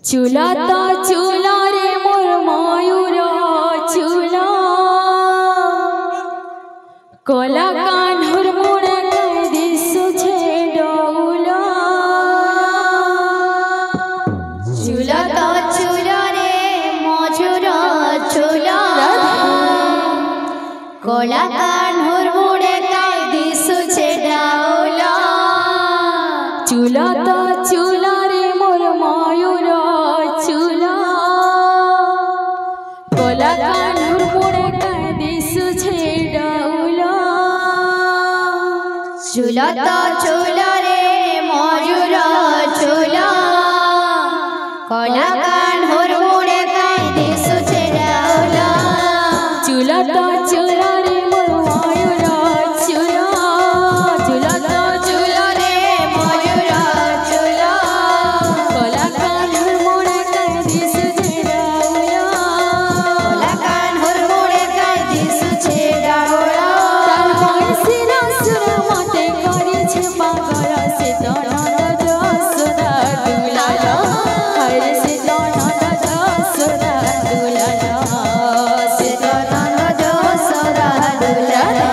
चूला तो चूला रे मोर मयूर चूला कोला कान्हर मोड़े दिसु छे डौला चूला तो चूला रे मयूर चूला कोला कान्हर मोड़े दिसु छे डौला चूला तो चूला रे मोर मयूर चूला कोला कान्हर मोड़े दिसु छे डौला चूला तो चूला रे मयूर चूला कोला कान्हर मोड़े दिसु छे डौला चूला तो चूला रे मोर मयूर चूला चूला तो चूला रे मयूर चूला कोला कान्हर मोड़े दिसु छे डौला कोला कान्हर मोड़े दिसु छे डौला तार पैसिना सुर मते करी छे पागल से तो नंद जसोदा दुलाला हरे से तो नंद जसोदा दुलाला से तो नंद जसोदा दुलाला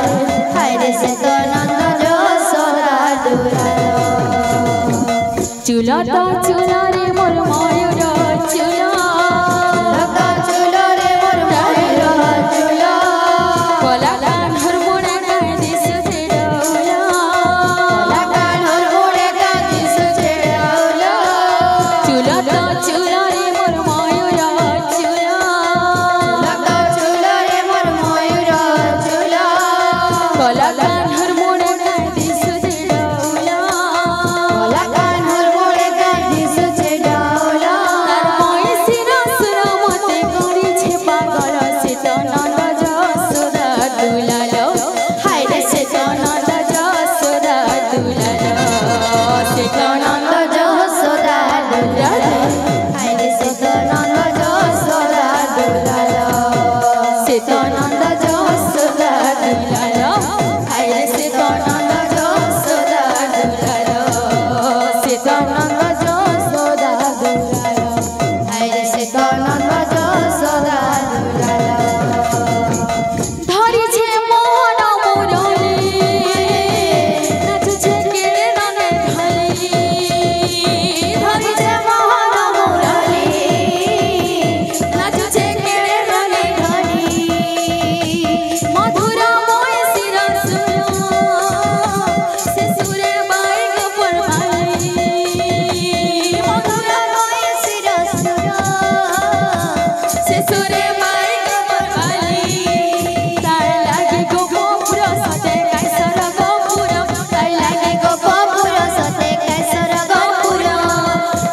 हरे से तो नंद जसोदा दुलाला चूला तो चूला रे मोर मयूर चूला लगा चूला रे मोर मयूर चूला कोला कान्हर मोड़े दिसु छे डौला कोला कान्हर मोड़े दिसु छे डौला चूला तो चूला रे मोर मयूर चूला लगा चूला रे मोर मयूर चूला कोला कान्हर मोड़े दिसु छे डौला कोला कान्हर मोड़े दिसु छे डौला तार पैसिना सुर मते करी छे पागल से तो नंद जसोदा दुलाला हाय रे से तो नंद जसोदा दुलाला से तो नंद जसोदा दुलाला हरे से तो नंद जसोदा दुलाला से तो नंद जसोदा दुलाला हाय रे से तो नंद जसोदा दुलाला से तो नंद जसोदा दुलाला हरे से तो नंद जसोदा दुलाला धरी छे मोहन मुरली नाचछे केड़े रंगे ढाली धरी छे मोहन मुरली नाचछे केड़े रंगे ढाली मधुरा मोय सिर सुनो से सुरे बाइक पर माली मधुरा मोय सिर सुनो से सुरे बाइक पर माली तार लागे गोपुर सते कैसर गोपुर तार लागे गोपुर सते कैसर गोपुर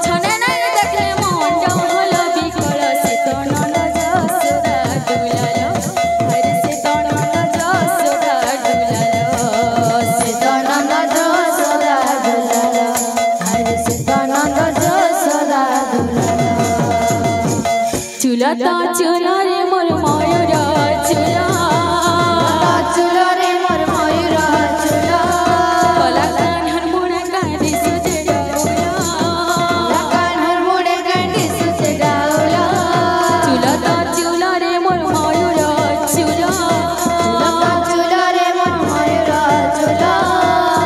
छने नहीं देखले मंड हल बिकल से तो नंद जसोदा दुलालो हरे से तो नंद जसोदा दुलालो से तो नंद जसोदा दुलाला हरे से तो नंद जसोदा दुलाला चूला तो चूला रे मोर मयूर चूला चूला रे मोर मयूर चूला कोला कान्हर मोड़े दिसु छे डौला कान्हर मोड़े दिसु छे डौला चूला तो चूला रे मोर मयूर चूला चूला रे मोर मयूर चूला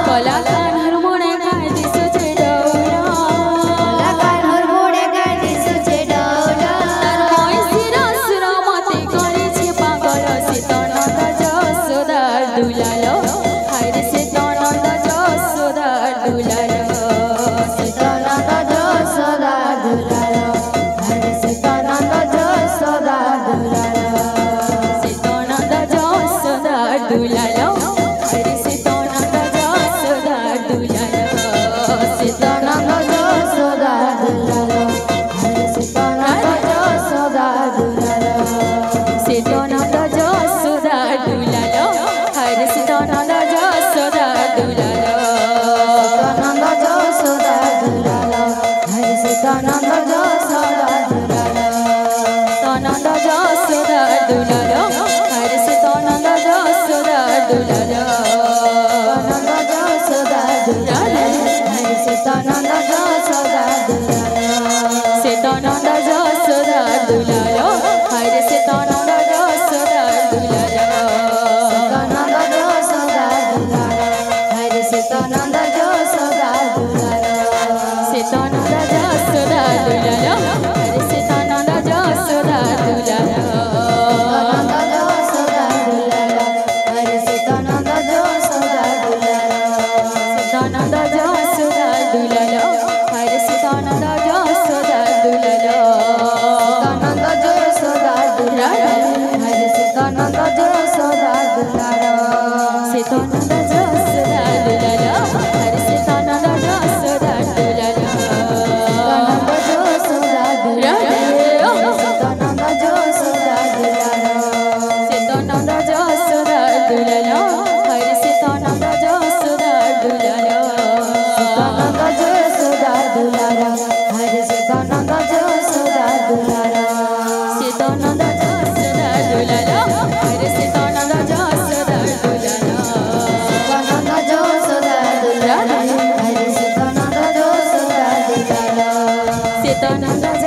कोला कान्हर मोड़े दिसु छे डौला कान्हर मोड़े दिसु छे डौला तार पैसिना सुर मते करी छे पागल से तो नंद जसोदा दुलालो हाय रे से तो नंद जसोदा दुलालो से तो नंद जसोदा दुलाला हरे से तो नंद जसोदा दुलाला से तो नंद जसोदा दुलालो हाय रे से तो नंद जसोदा दुलालो से तो नंद जसोदा दुलाला हरे से तो नंद जसोदा दुलाला से तो नंद जसोदा दुलालो हाय रे से तो नंद जसोदा दुलालो नंद जसोदा दुलाला हरे से तो नंद जसोदा दुलाला तो नंद जसोदा दुलालो हाय रे से तो नंद जसोदा दुलालो नंद जसोदा दुलाला हरे से तो नंद जसोदा दुलाला से तो Sita Nanda